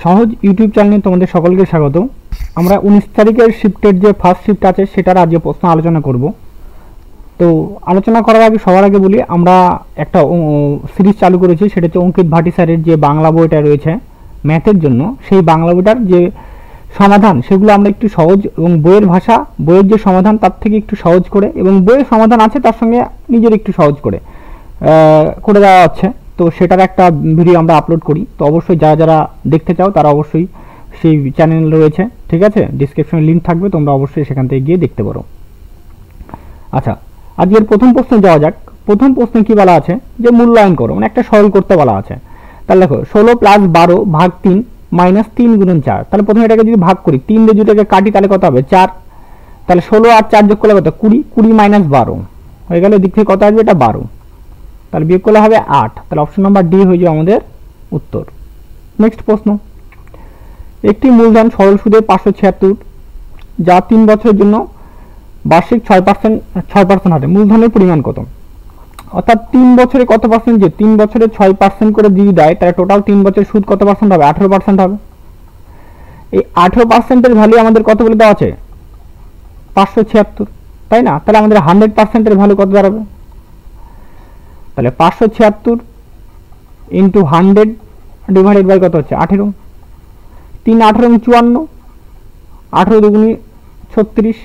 সহজ ইউটিউব চ্যানেলে তোমাদের সকলকে স্বাগত। আমরা 19 তারিখের শিফটের যে ফার্স্ট শিফট আছে সেটার আজকে প্রশ্ন আলোচনা করব। তো আলোচনা করার আগে সবার আগে বলি, আমরা একটা সিরিজ চালু করেছি, সেটা হচ্ছে অঙ্কিত ভাটি স্যারের যে বাংলা বইটা রয়েছে ম্যাথের জন্য, সেই বাংলা বইটার যে সমাধান সেগুলো আমরা একটু সহজ এবং বইয়ের ভাষা, বইয়ের যে সমাধান তার থেকে একটু সহজ করে, এবং বইয়ের সমাধান আছে তার সঙ্গে নিজের একটু সহজ করে করে দেওয়া হচ্ছে। তো সেটার একটা ভিডিও আমরা আপলোড করি। তো অবশ্যই যারা যারা দেখতে চাও তারা অবশ্যই সেই চ্যানেল রয়েছে, ঠিক আছে, ডিসক্রিপশনে লিঙ্ক থাকবে, তোমরা অবশ্যই সেখান থেকে গিয়ে দেখতে পারো। আচ্ছা, আজকের প্রথম প্রশ্নে যাওয়া যাক। প্রথম প্রশ্নে কি বলা আছে যে মূল্যায়ন করো, মানে একটা সরল করতে বলা আছে। তাহলে দেখো 16 + 12 ভাগ 3 মাইনাস 3 গুণন 4। তাহলে প্রথমে এটাকে যদি ভাগ করি, 3 দিয়ে যদি এটাকে কাটি তাহলে কত হবে 4। তাহলে 16 আর 4 যোগ করলে কত 20, 20 মাইনাস 12 হয়ে গেল। এদিক থেকে কত আসবে, এটা 12, তাহলে বিয়োগ করলে হবে 8। তাহলে অপশন নাম্বার ডি হয়ে যাবে আমাদের উত্তর। নেক্সট প্রশ্ন, একটি মূলধন সরল সুদে 576 যা 3 বছরের জন্য বার্ষিক 6% হারে, মূলধনের পরিমাণ কত? অর্থাৎ 3 বছরে কত পার্সেন্ট, যে 3 বছরে 6% করে দিয়ে দেয়, তাহলে টোটাল 3 বছরের সুদ কত পার্সেন্ট হবে? 18% হবে। এই 18%-এর ভ্যালু আমাদের কত বলে দেওয়া আছে? 576, তাই না? তাহলে আমাদের 100%-এর ভ্যালু কত দাঁড়াবে? তাহলে 576 ইন্টু 100 ডিভাইডেড বাই কত হচ্ছে 18, 3 18 54, 18 দুগুণে 36,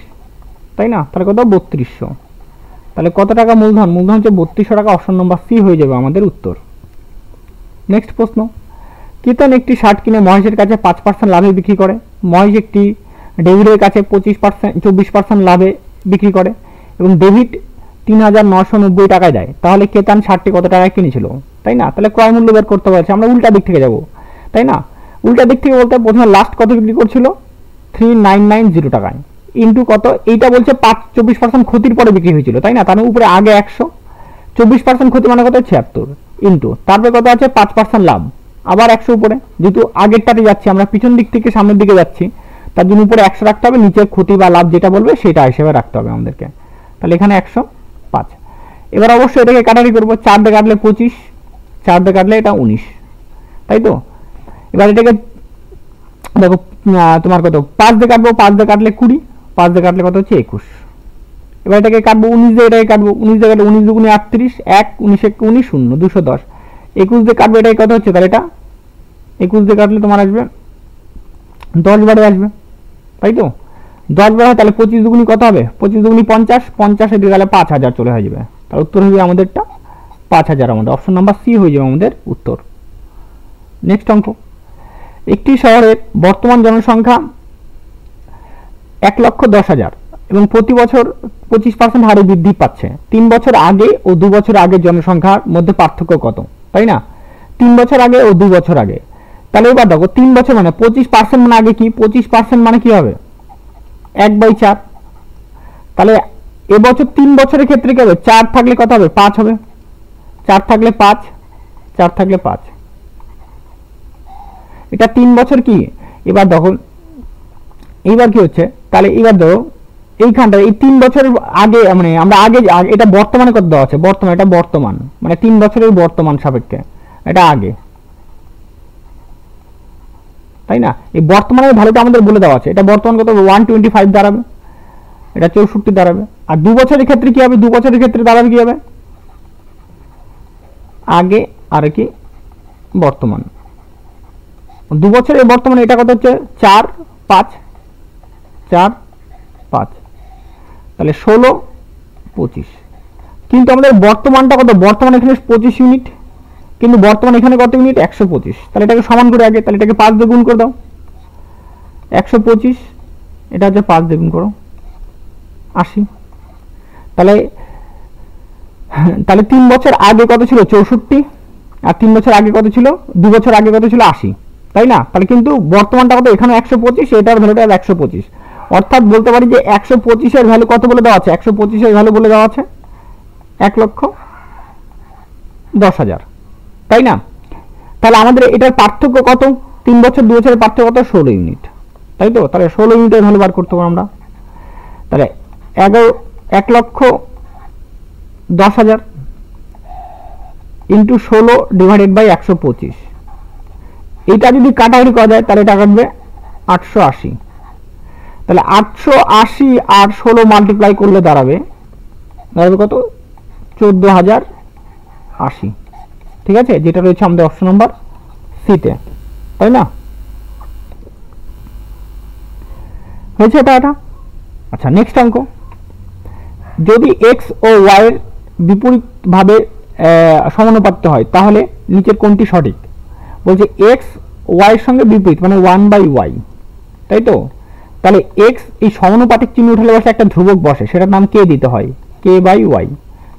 তাই না? তাহলে কত 3200। তাহলে কত টাকা মূলধন? মূলধন হচ্ছে 3200 টাকা। অপশন নম্বর সি হয়ে যাবে আমাদের উত্তর। নেক্সট প্রশ্ন, কিতন একটি শার্ট কিনে মহেশের কাছে 5% লাভে বিক্রি করে। মহেশ একটি ডেভিডের কাছে 24% লাভে বিক্রি করে এবং ডেভিড 3990 টাকায় দেয়। তাহলে কেতান শার্টটি কত টাকায় কিনেছিল, তাই না? তাহলে ক্রয় মূল্য বের করতে বলছে। আমরা উল্টা দিক থেকে যাব, তাই না? উল্টা দিক থেকে বলতে প্রথমে লাস্ট কত বিক্রি করছিল? 3990 টাকায়, ইন্টু কত, এইটা বলছে 24% ক্ষতির পরে বিক্রি হয়েছিল, তাই না? তার উপরে আগে 100, 24% ক্ষতি মানে কত 76, ইন্টু তারপরে কত আছে 5% লাভ, আবার 100 উপরে। যেহেতু আগেরটাতে যাচ্ছি আমরা, পিছন দিক থেকে সামনের দিকে যাচ্ছি, তার জন্য উপরে 100 রাখতে হবে, নিচে ক্ষতি বা লাভ যেটা বলবে সেটা হিসেবে রাখতে হবে আমাদেরকে। তাহলে এখানে 105। এবার অবশ্যই এটাকে কাটারি করবো, 4 দিয়ে কাটলে 25, 4 দিয়ে কাটলে এটা 19, তাই তো? এবার এটাকে দেখো তোমার কত, 5 দিয়ে কাটবো, 5 দিয়ে কাটলে 20, 5 দিয়ে কাটলে কত হচ্ছে 21। এবার এটাকে কাটবো 19 দিয়ে, এটাকে কাটবো 19 দিয়ে কাটলে 19 দুগুণে 38, 1 19 1 19 0 210, 21 দিয়ে কাটবো, এটাই কত হচ্ছে, তাহলে এটা 21 দিয়ে কাটলে তোমার আসবে 10 বারে আসবে, তাই তো? 10 বার হয় তাহলে 25 দুগুণি কত হবে? 25 দুগুণি 50, 50 দিয়ে গেলে 5000 চলে হয়ে যাবে। তার উত্তর হবে আমাদেরটা 5000। আমাদের অপশন নাম্বার সি হয়ে যাবে আমাদের উত্তর। নেক্সট অঙ্ক, একটি শহরের বর্তমান জনসংখ্যা 1,10,000 এবং প্রতি বছর 25% হারে বৃদ্ধি পাচ্ছে। 3 বছর আগে ও 2 বছর আগের জনসংখ্যার মধ্যে পার্থক্য কত, তাই না? 3 বছর আগে ও 2 বছর আগে। তাহলে এবার দেখো 3 বছর মানে 25% মানে আগে কি, 25% মানে কি হবে 1/4। তাহলে এবছর 3 বছরের ক্ষেত্রে কি হবে, 4 থাকলে কত হবে 5 হবে, 4 থাকলে 5, 4 থাকলে 5, এটা 3 বছর কি। এবার দেখো এইবার কি হচ্ছে, তাহলে এবার ধরো এইখানটা এই 3 বছরের আগে, মানে আমরা আগে, এটা বর্তমানে কত দেওয়া আছে, বর্তমান, এটা বর্তমান মানে 3 বছরের বর্তমান সাপেক্ষে এটা আগে, তাই না? এই বর্তমানের ভ্যালুটা আমাদের বলে দেওয়া আছে। এটা বর্তমান কত 125 দাঁড়াবে, এটা 64 দাঁড়াবে। আর 2 বছরের ক্ষেত্রে কি হবে, 2 বছরের ক্ষেত্রে দাঁড়াবে কি হবে, আগে আর কি বর্তমান। 2 বছরের বর্তমানে এটা কত হচ্ছে 4 5, 4 5, তাহলে 16 25। কিন্তু আমাদের বর্তমানটা কত, বর্তমান এখানে 25 ইউনিট, কিন্তু বর্তমান এখানে কত ইউনিট 125। তাহলে এটাকে সমান করে আগে, তাহলে এটাকে 5 দিয়ে গুণ করে দাও, 125, এটা হচ্ছে 5 দিয়ে গুণ করো 80। তাহলে 3 বছর আগে কত ছিল 64, আর 3 বছর আগে কত ছিল, 2 বছর আগে কত ছিল 80, তাই না? তাহলে কিন্তু বর্তমানটা কত, এখানে 125, এটার ভ্যালুটা 125। অর্থাৎ বলতে পারি যে 125 এর ভ্যালু কত বলে দেওয়া আছে, 125 এর ভ্যালু বলে দেওয়া আছে 1,10,000, তাই না? তাহলে আমাদের এটার পার্থক্য কত, 3 বছর 2 বছরের পার্থক্য কত 16 ইউনিট, তাই তো? তাহলে 16 ইউনিটের ভ্যালু বার করতে পারবো আমরা। তাহলে 1,10,000 ইন্টু 16 ডিভাইডেড বাই 125, এইটা যদি কাটাকুটি করা যায় তাহলে এটা কাটবে 880। তাহলে 880 আর 16 মাল্টিপ্লাই করলে দাঁড়াবে কত, 14080। ঠিক আছে, যেটা রয়েছে আমাদের অপশন নাম্বার সিতে, তাই না? হয়েছে এটা। আচ্ছা, নেক্সট অঙ্ক, যদি এক্স ও ওয়াই এর বিপরীতভাবে সমানুপাতিক হয় তাহলে নিচের কোনটি সঠিক? বলছে এক্স ওয়াই এর সঙ্গে বিপরীত মানে 1/y, তাই তো? তাহলে এক্স এই সমানুপাতিক চিহ্ন উঠালে বসে একটা ধ্রুবক বসে, সেটার নাম কে দিতে হয়, k/y।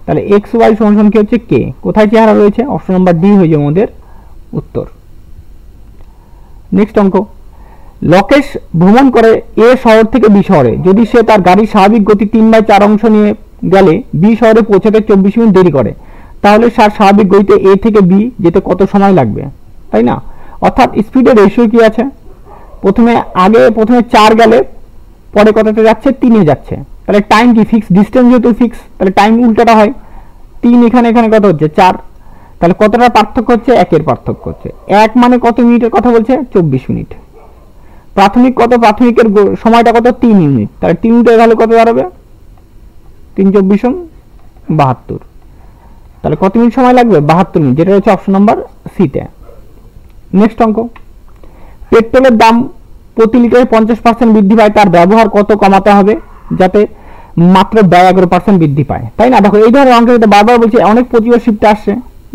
তাহলে এক্স ওয়াই সমান কি হচ্ছে কে, কোথায় চেহারা রয়েছে, অপশন নাম্বার ডি হয়ে যাবে আমাদের উত্তর। নেক্সট অঙ্ক, লকেশ ভ্রমণ করে এ শহর থেকে বি শহরে, যদি সে তার গাড়ির স্বাভাবিক গতি 3/4 অংশ নিয়ে গেলে বি শহরে পৌঁছাতে 24 মিনিট দেরি করে, তাহলে তার স্বাভাবিক গতিতে এ থেকে বি যেতে কত সময় লাগবে, তাই না? অর্থাৎ স্পিডের রেশিও কি আছে, প্রথমে 4 গেলে পরে কততে যাচ্ছে, 3 যাচ্ছে। তাহলে টাইম কি ফিক্স, ডিস্টেন্স যেহেতু ফিক্স তাহলে টাইম উল্টাটা হয়, 3 এখানে কত হচ্ছে 4, তাহলে কতটা পার্থক্য হচ্ছে, 1 পার্থক্য হচ্ছে। 1 মানে কত মিনিটের কথা বলছে, 24 মিনিট। প্রাথমিকের সময়টা কত, 3 ইউনিট, তাহলে 3 ইউনিটের ভ্যালু কত দাঁড়াবে, 3 24 72। তাহলে কত মিনিট সময় লাগবে, 72 মিনিট, যেটা হচ্ছে অপশন নাম্বার সিতে। নেক্সট অঙ্ক, পেট্রোলের দাম প্রতি লিটারে 50% বৃদ্ধি পায়, তার ব্যবহার কত কমাতে হবে যাতে মাত্র 11% বৃদ্ধি পায়, তাই না? দেখো এই ধরনের অঙ্কের বারবার বলছি, অনেক প্রতিবার শিফটে আসছে,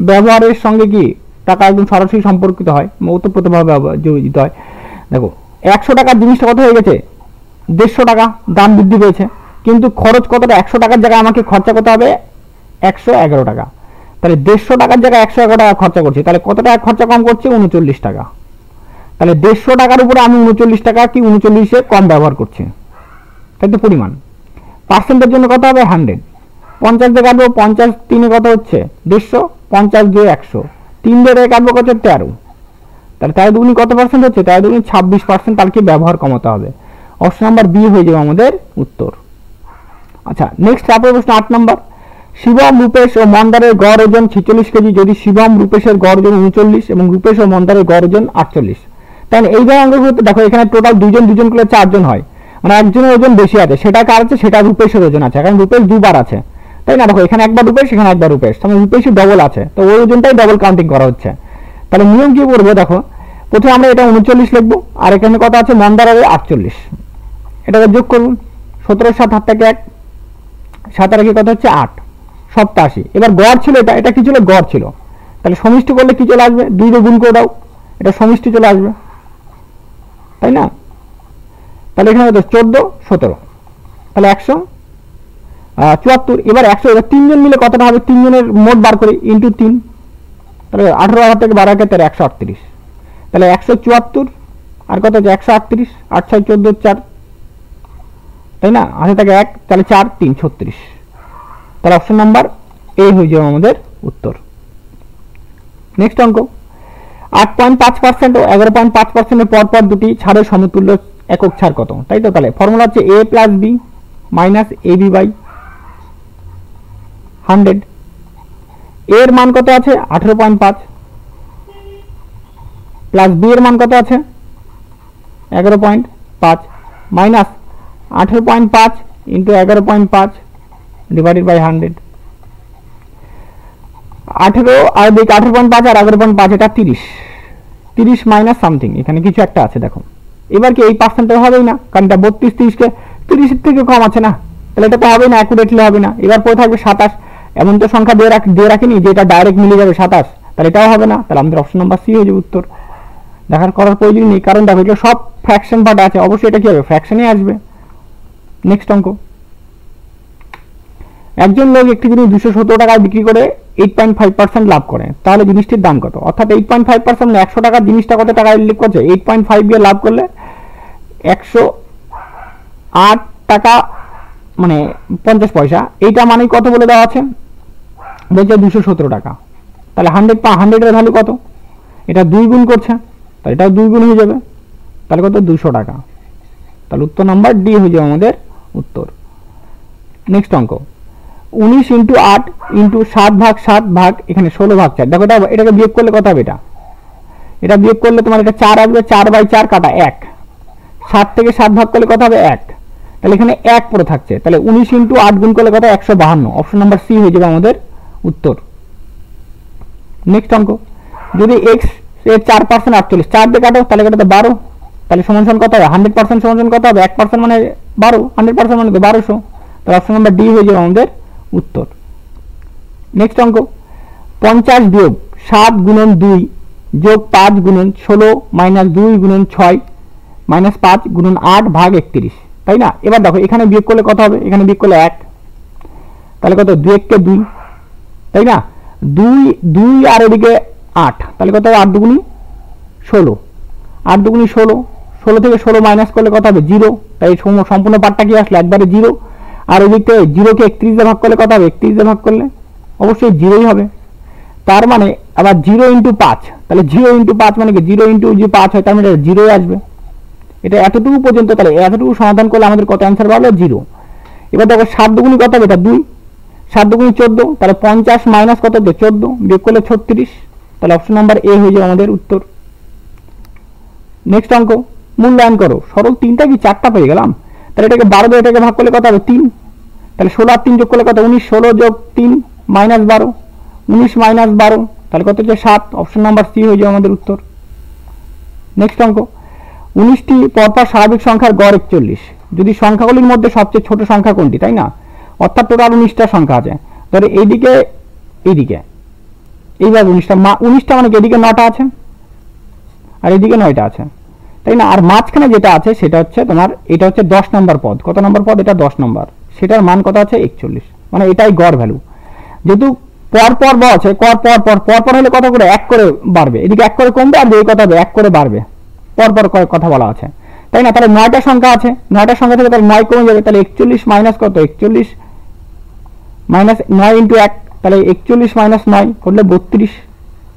ব্যবহারের সঙ্গে কি টাকা একদম সরাসরি সম্পর্কিত হয়, ওতপ্রোতভাবে জড়িত হয়। দেখো 100 টাকার জিনিসটা কত হয়ে গেছে, 150 টাকা দাম বৃদ্ধি পেয়েছে, কিন্তু খরচ কতটা, 100 টাকার জায়গায় আমাকে খরচা করতে হবে 111 টাকা। তাহলে 150 টাকার জায়গায় 111 টাকা খরচা করছি, তাহলে কত টাকা খরচা কম করছে, 39 টাকা। তাহলে 150 টাকার উপরে আমি 39 টাকা কি 39-এ কম ব্যবহার করছি, তাই তো? পরিমাণ পার্সেন্টের জন্য কত হবে, 100। 50 দিয়ে কাটবো, 50 3 কত হচ্ছে 150, 50 2 100, 3 দিয়ে কাটবো কত 13। তাহলে 13 দুগুনি কত পার্সেন্ট হচ্ছে, 13 দুগুনি 26%, তার কি ব্যবহার কমাতে হবে, অপশন নাম্বার বি হয়ে যাবে আমাদের উত্তর। আচ্ছা, নেক্সট তারপরে প্রশ্ন 8 নম্বর, শিবম রূপেশ ও মন্দারের গড় ওজন 46 কেজি, যদি শিবম রূপেশের গড় ওজন 39 এবং রূপেশ ও মন্দারের গড় ওজন 48। তাহলে এই ধরনের অঙ্কগুলোতে দেখো এখানে টোটাল দুজন করে 4 জন হয়, মানে একজনের ওজন বেশি আছে, সেটা কার আছে, সেটা রূপেশের ওজন আছে, কারণ রূপেশ দুবার আছে, তাই না? দেখো এখানে একবার রূপেশ, এখানে একবার রূপেশ, তাহলে রূপেশের ডবল আছে, তো ওই ওজনটাই ডবল কাউন্টিং করা হচ্ছে। তাহলে নিয়ম কি করবো, দেখো প্রথমে আমরা এটা 39 লিখবো, আর এখানে কত আছে, মন্দারের 48, এটাকে যোগ করুন, 17 7 হাত থেকে 1, 7 আর কত হচ্ছে 8, 87। এবার গড় ছিল, এটা কি ছিল, গড় ছিল, তাহলে সমষ্টি করলে কি চলে আসবে, 2 দিয়ে গুণ করে দাও, এটা সমষ্টি চলে আসবে, তাই না? তাহলে এখানে 14 17, তাহলে 174। এবার 100, এবার 3 জন মিলে কতটা হবে, 3 জনের মোট বার করি ইন্টু 3, তাহলে 18 থেকে 12 তাহলে 138। তাহলে 174 আর কত হচ্ছে 138, 8 6 14 4, তাই না? হাতে থাকে 1, তাহলে 4 3 36। তাহলে অপশন নাম্বার এ হয়ে যাবে আমাদের উত্তর। নেক্সট অঙ্ক, 8.5% ও 11.5% পরপর দুটি ছাড়ের সমতুল্য একক ছাড় কত, তাই তো? তাহলে ফর্মুলা হচ্ছে a plus B minus ab by 100। এর মান কত আছে 18.5 প্লাস বি এর মান কত আছে 11.5 মাইনাস 18.5 ইন্টু 11.5 ডিভাইডেড বাই 100। 18 আর 18.5 আর 11.5 এটা 30 মাইনাস সামথিং, এখানে কিছু একটা আছে দেখো। এবার কি এই পার্সেন্টেজ হবেই না, কারণ এটা 32 30 কে 30 এর থেকে কম আছে না, তাহলে এটা তো হবে না, অ্যাকুরেটলি হবে না। এবার পড়ে থাকবে 27, এমন তো সংখ্যা দিয়ে রাখিনি যে এটা ডাইরেক্ট মিলে যাবে 27, তাহলে এটাও হবে না। তাহলে আমাদের অপশন নাম্বার সি হয়ে যাবে উত্তর। দেখার করার প্রয়োজন নেই, কারণ দেখো এগুলো সব ফ্র্যাকশন পার্ট আছে, অবশ্যই এটা কি হবে, ফ্র্যাকশনই আসবে। নেক্সট অঙ্ক, একজন লোক একটি জিনিস 217 টাকায় বিক্রি করে 8.5% লাভ করে, তাহলে জিনিসটির দাম কত? অর্থাৎ 8.5% 100 টাকার জিনিসটা কত টাকায় উল্লেখ করছে, 8.5 দিয়ে লাভ করলে 108 টাকা মানে 50 পয়সা, এইটা মানে কত বলে দেওয়া আছে, বলছে 217 টাকা। তাহলে 100 এর ভ্যালু কত, এটা 2 গুণ করছে, তাহলে এটাও 2 গুণ হয়ে যাবে, তাহলে কত 200 টাকা। তাহলে উত্তর নাম্বার ডি হয়ে যাবে আমাদের উত্তর। নেক্সট অঙ্ক, 19 ইন্টু 8 ইন্টু 7 ভাগ 7 ভাগ এখানে 16 ভাগ 4, দেখো এটাকে বিয়োগ করলে কত হবে, এটা এটা বিয়োগ করলে তোমার এটা 4 আসবে, 4/4 কাটা 1, 7 থেকে 7 ভাগ করলে কত হবে 1, তাহলে এখানে 1 পড়ে থাকছে, তাহলে 19 × 8 গুণ করলে কত 152, অপশন নাম্বার সি হয়ে যাবে আমাদের উত্তর। নেক্সট অঙ্ক, যদি x এর 4% 48, 4 দিয়ে কাটো তাহলে কত 12, তাহলে সমান সমান কত হবে 100% সমান কত হবে 1% মানে 12, 100% মানে তো 1200, তাহলে অপশন নাম্বার ডি হয়ে যাবে আমাদের উত্তর। নেক্সট অঙ্ক, 50 বিয়োগ 7 গুণন 2 যোগ 5 গুণন 16 মাইনাস 2 গুণন 6 মাইনাস 5 গুণন 8 ভাগ 31, তাই না? এবার দেখো এখানে বিয়োগ করলে কত হবে, এখানে বিয়োগ করলে 1, তাহলে কত 2 × 2, তাই না? 2 আর এদিকে 8, তাহলে কত হবে 8 দুগুণি 16, 8 দুগুণি 16, 16 থেকে 16 মাইনাস করলে কত হবে 0, তাই সম্পূর্ণ পার্টটা কি আসলে একবারে 0, আর এদিকে 0 কে 31 দিয়ে ভাগ করলে কত হবে, 31 দিয়ে ভাগ করলে অবশ্যই 0ই হবে, তার মানে আবার 0 × 5, তাহলে 0 × 5 মানে কি 0 × 5 হয়, তার মানে 0ই আসবে। এটা এতটুকু পর্যন্ত, তাহলে এতটুকু সমাধান করলে আমাদের কত অ্যান্সার পাবো 0। এবার দেখো 7 দুগুণি কত হবে, এটা 2, 7 দুগুণি 14, তাহলে 50 মাইনাস কত হবে 14, বিয়োগ করলে 36, তাহলে অপশন নাম্বার এ হয়ে যাবে আমাদের উত্তর। নেক্সট অঙ্ক, মূল্যায়ন করো, সরল 3টা কি 4টা পেয়ে গেলাম, তাহলে এটাকে 12 দিয়ে এটাকে ভাগ করলে কত হবে 3, তাহলে 16 আর 3 যোগ করলে কত 19, 16 যোগ 3 মাইনাস 12, 19 মাইনাস 12, তাহলে কত হচ্ছে 7, অপশন নাম্বার সি হয়ে যাবে আমাদের উত্তর। নেক্সট অঙ্ক, 19টি পরপর স্বাভাবিক সংখ্যার গড় 41, যদি সংখ্যাগুলির মধ্যে সবচেয়ে ছোট সংখ্যা কোনটি, তাই না? অর্থাৎ টোটাল 19টা সংখ্যা আছে, ধরে এইদিকে এইদিকে এইভাবে 19টা মানে এদিকে 9টা আছে আর এদিকে 9টা আছে, তাই না? আর মাঝখানে যেটা আছে সেটা হচ্ছে তোমার, এটা হচ্ছে 10 নম্বর পদ, কত নম্বর পদ এটা 10 নম্বর, সেটার মান কত আছে 41, মানে এটাই গড় ভ্যালু। যেহেতু পর আছে, পর হলে কত করে 1 করে বাড়বে, এদিকে 1 করে কমবে আর এই কথা হবে 1 করে বাড়বে, পর কথা বলা আছে, তাই না? তাহলে 9টা সংখ্যা আছে, 9টা সংখ্যা থেকে তাহলে 9 কমে যাবে, তাহলে 41 মাইনাস কত 41 মাইনাস 9 × 1, তাহলে 41 মাইনাস 9 করলে 32,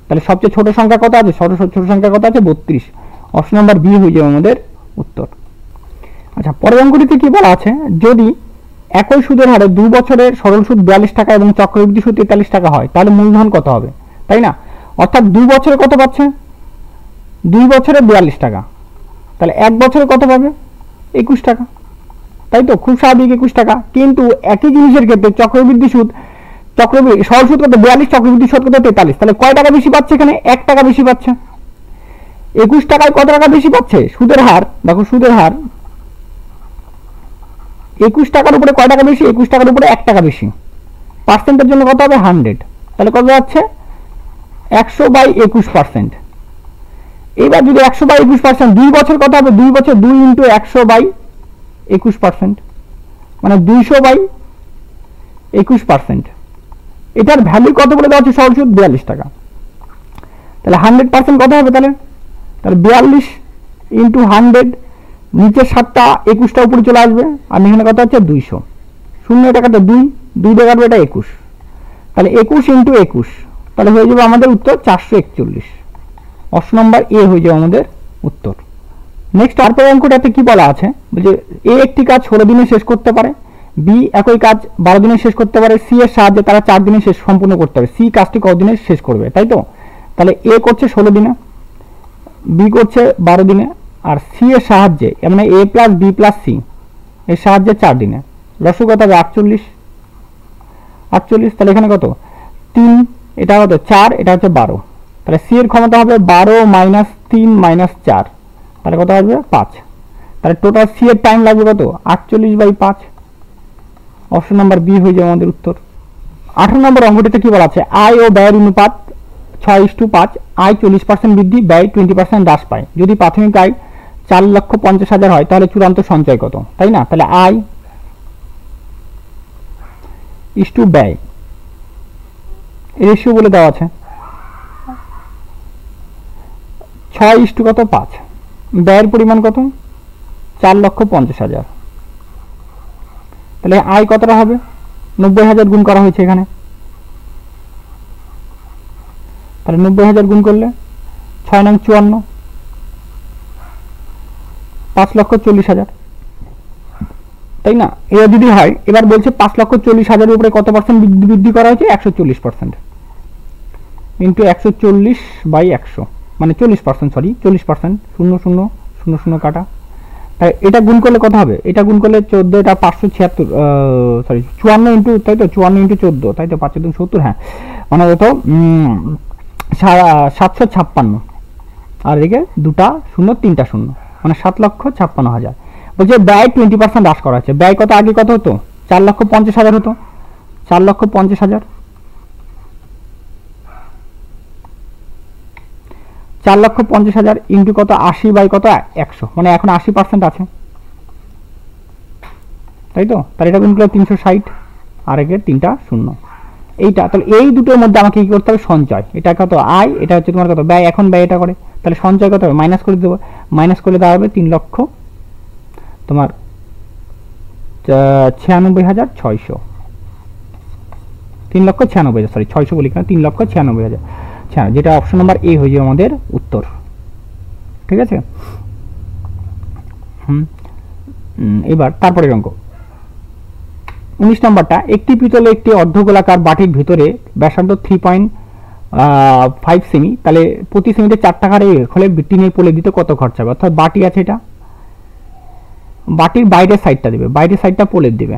তাহলে সবচেয়ে ছোট সংখ্যা কত আছে, ছোট সংখ্যা কত আছে 32, অপশন নাম্বার বি হয়ে যাবে আমাদের উত্তর। আচ্ছা, পরের অঙ্কটিতে কি বলা আছে, যদি একই সুদের হারে 2 বছরের সরল সুদ 42 টাকা এবং চক্রবৃদ্ধি সুদ 43 টাকা হয়, তাহলে মূলধন কত হবে, তাই না? অর্থাৎ 2 বছরে কত পাচ্ছে, 2 বছরে 42 টাকা, তাহলে 1 বছরে কত পাবে 21 টাকা, তাই তো? খুব স্বাভাবিক 21 টাকা, কিন্তু একই জিনিসের ক্ষেত্রে চক্রবৃদ্ধি সুদ সরল সুদ কত 42, চক্রবৃদ্ধি সুদ কত 43, তাহলে কয় টাকা বেশি পাচ্ছে, এখানে 1 টাকা বেশি পাচ্ছে। 21 টাকায় কত টাকা বেশি পাচ্ছে, সুদের হার দেখো, সুদের হার 21 টাকার উপরে কয় টাকা বেশি, 21 টাকার উপরে 1 টাকা বেশি, পার্সেন্টের জন্য কত হবে 100, তাহলে কত যাচ্ছে 100/21%। এবার যদি 100/21%, 2 বছর কত হবে, 2 বছর 2 × 100/21%, মানে 200/21%, এটার ভ্যালু কত বলে দেওয়া হচ্ছে, সরল সুদ 42 টাকা, তাহলে 100% কত হবে, তাহলে 42 × 100, নিচের 7টা 21টা উপরে চলে আসবে, আর এখানে কত হচ্ছে 200, 0 টাকাটা 2 দিয়ে কাটবে, এটা 21, তাহলে 21 × 21, তাহলে হয়ে যাবে আমাদের উত্তর 441, অপশন নাম্বার এ হয়ে যাবে আমাদের উত্তর। নেক্সট তারপর অঙ্কটাতে কি বলা আছে, যে এ একটি কাজ 16 দিনে শেষ করতে পারে, বি একই কাজ 12 দিনে শেষ করতে পারে, সি এর সাহায্যে তারা 4 দিনে শেষ সম্পূর্ণ করতে হবে, সি কাজটি কতদিনে শেষ করবে, তাই তো? তাহলে এ করছে 16 দিনে, বি করছে 12 দিনে, আর সি এর সাহায্যে মানে এ প্লাস বি প্লাস সি এর সাহায্যে 4 দিনে, লসগু কত হবে 48, তাহলে এখানে কত 3, এটা কত 4, এটা হচ্ছে 12, তাহলে সি এর ক্ষমতা হবে 12 মাইনাস 3 মাইনাস 4, তাহলে কত আসবে 5, তাহলে টোটাল সি এর টাইম লাগবে কত 48/5, অপশন নাম্বার বি হয়ে যাবে আমাদের উত্তর। 18 নম্বর অঙ্কটিতে কি বলা আছে, আয় ও ব্যয়ের অনুপাত 6:5, আয় 40% বৃদ্ধি, ব্যয় 20% হ্রাস পায়, যদি প্রাথমিক আয় 4,50,000 হয় তাহলে চূড়ান্ত সঞ্চয় কত, তাই না? তাহলে আয় ইস টু ব্যয়, রেশিও বলে দেওয়া আছে 6 কত 5, ব্যয়ের পরিমাণ কত 4,50,000, তাহলে আয় কতটা হবে 90,000 গুণ করা হয়েছে এখানে, তাহলে 90,000 গুণ করলে 6 নং 54, 5,40,000, তাই না? এটা যদি হয়, এবার বলছে 5,40,000 উপরে কত পার্সেন্ট বৃদ্ধি করা হয়েছে 140%, ইন্টু 140/100, মানে 40%, সরি 40%, 0 0 0 0 কাটা, তাই এটা গুণ করলে কত হবে, এটা গুণ করলে 14, এটা 576, সরি 54 ইন্টু, তাই তো 54 ইন্টু 14, তাই তো 5 2 70, হ্যাঁ মানে কত 756, আর এদিকে 2টা 0 3টা 0, মানে 7,56,000। বলছে ব্যয় 20% হ্রাস করা হচ্ছে। ব্যয় কত, আগে কত হতো, 4,50,000 হতো, 4,50,000, 4,50,000 ইন্টু কত 80 বাই কত 100, মানে এখন 80% আছে, তাই তো, তাহলে এটা গুণ করলে 360, আর একে 3টা 0, এইটা। তাহলে এই দুটোর মধ্যে আমাকে কি করতে হবে, সঞ্চয়। এটা কত আয়, এটা হচ্ছে তোমার কত ব্যয়, এখন ব্যয় এটা করে, তাহলে সঞ্চয় কত হবে, মাইনাস করে দেবো, মাইনাস করলে দাঁড়াবে 3 লক্ষ তোমার 96,600, 3,96,000, সরি 600 বলি কেন, 3,96,000, যেটা অপশন নাম্বার এ হয়ে যাবে আমাদের উত্তর। ঠিক আছে, এবার তারপরের অঙ্ক 19 নম্বরটা, একটি পিতলে একটি অর্ধগোলাকার বাটির ভিতরে ব্যাসার্ধ 3.5 সেমি, তাহলে প্রতি সেমিতে 4 টাকার হলে টিনের পোলে দিতে কত খরচা হবে, অর্থাৎ বাটি আছে, এটা বাটির বাইরের সাইডটা দিবে, বাইরের সাইডটা পোলের দিবে,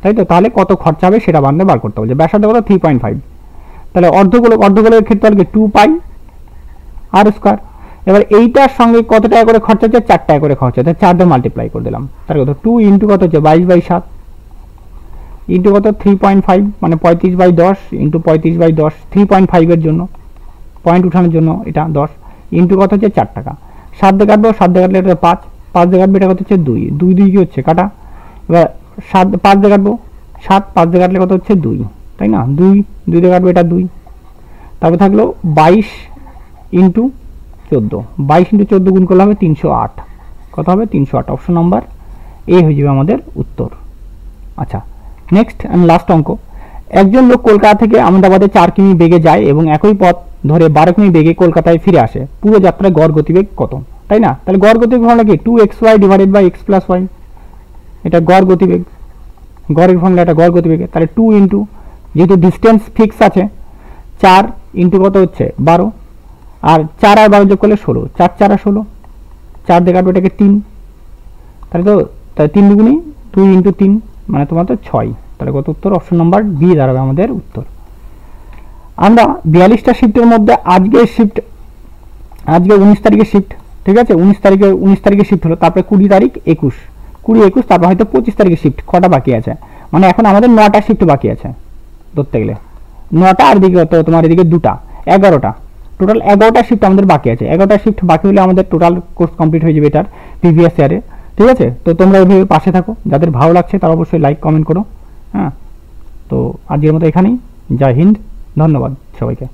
তাই তো, তাহলে কত খরচা হবে সেটা বান্ধে বার করতে হবে। ব্যাসার্ধ কত 3.5, তাহলে অর্ধগোলকের ক্ষেত্রে হলে 2 পাই আর স্কোয়ার। এবার এইটার সঙ্গে কত টাকা করে খরচা হচ্ছে, 4 টাকা করে খরচা হচ্ছে, 4 দিয়ে মাল্টিপ্লাই করে দিলাম, তাহলে কত 2 ইন্টু কত হচ্ছে 22/7 ইন্টু কত 3.5, মানে 35/10 ইন্টু 35/10, 3.5 এর জন্য পয়েন্ট উঠানোর জন্য এটা 10 ইন্টু কত হচ্ছে 4 টাকা, 7 দিয়ে কাটবো, 7 দিয়ে কাটলে এটা 5, 5 দিয়ে কাটবে এটা কত হচ্ছে 2, 2 2 কি হচ্ছে কাটা, এবার 7 5 দিয়ে কাটবো, 7 5 দিয়ে কাটলে কত হচ্ছে 2, তাই না, 2 2 দিয়ে কাটবে এটা 2, তারপর থাকলো 22 ইন্টু 14, 22 ইন্টু 14 গুণ করলে হবে 308, কত হবে 308, অপশন নাম্বার এ হয়ে যাবে আমাদের উত্তর। আচ্ছা, নেক্সট এন্ড লাস্ট অঙ্ক, একজন লোক কলকাতা থেকে আহমেদাবাদে 4 কিমি বেগে যায় এবং একই পথ ধরে 12 কিমি বেগে কলকাতায় ফিরে আসে, পুরো যাত্রায় গড় গতিবেগ কত, তাই না, তাহলে গড় গতিবেগ ফর্মুলা কি 2xy divided by x plus y, এটা গড় গতিবেগ, গড়ের ফর্মুলা এটা গড় গতিবেগ, তাহলে 2 ইন্টু, যেহেতু ডিস্টেন্স ফিক্স আছে, 4 ইন্টু কত হচ্ছে 12, আর 4 আর 12 যোগ করলে 16, 4 4 আর 16, 4 দিয়ে কাটবে এটাকে 3, তাহলে তো তাহলে 3 দুগুণি 2 ইন্টু 3, মানে তোমার তো 6, তাহলে কত উত্তর, অপশন নাম্বার বি দাঁড়াবে আমাদের উত্তর। আমরা 42টা শিফটের মধ্যে আজকে 19 তারিখে শিফট, ঠিক আছে, 19 তারিখে শিফট হলো, তারপরে 20 তারিখ 21, তারপর হয়তো 25 তারিখে শিফট, কটা বাকি আছে, মানে এখন আমাদের 9টা শিফট বাকি আছে ধরতে গেলে, 9টা, আর দিকে তোমার এদিকে 2টা, 11টা, টোটাল 11টা শিফট আমাদের বাকি আছে। 11টা শিফট বাকি হলে আমাদের টোটাল কোর্স কমপ্লিট হয়ে যাবে এটার প্রিভিয়াস ইয়ারে। ঠিক আছে, তো তোমরা এইভাবে পাশে থাকো, যাদের ভালো লাগছে তারা অবশ্যই লাইক কমেন্ট করো। হ্যাঁ, তো আজকের মতো এখানেই, জয় হিন্দ, ধন্যবাদ সবাইকে।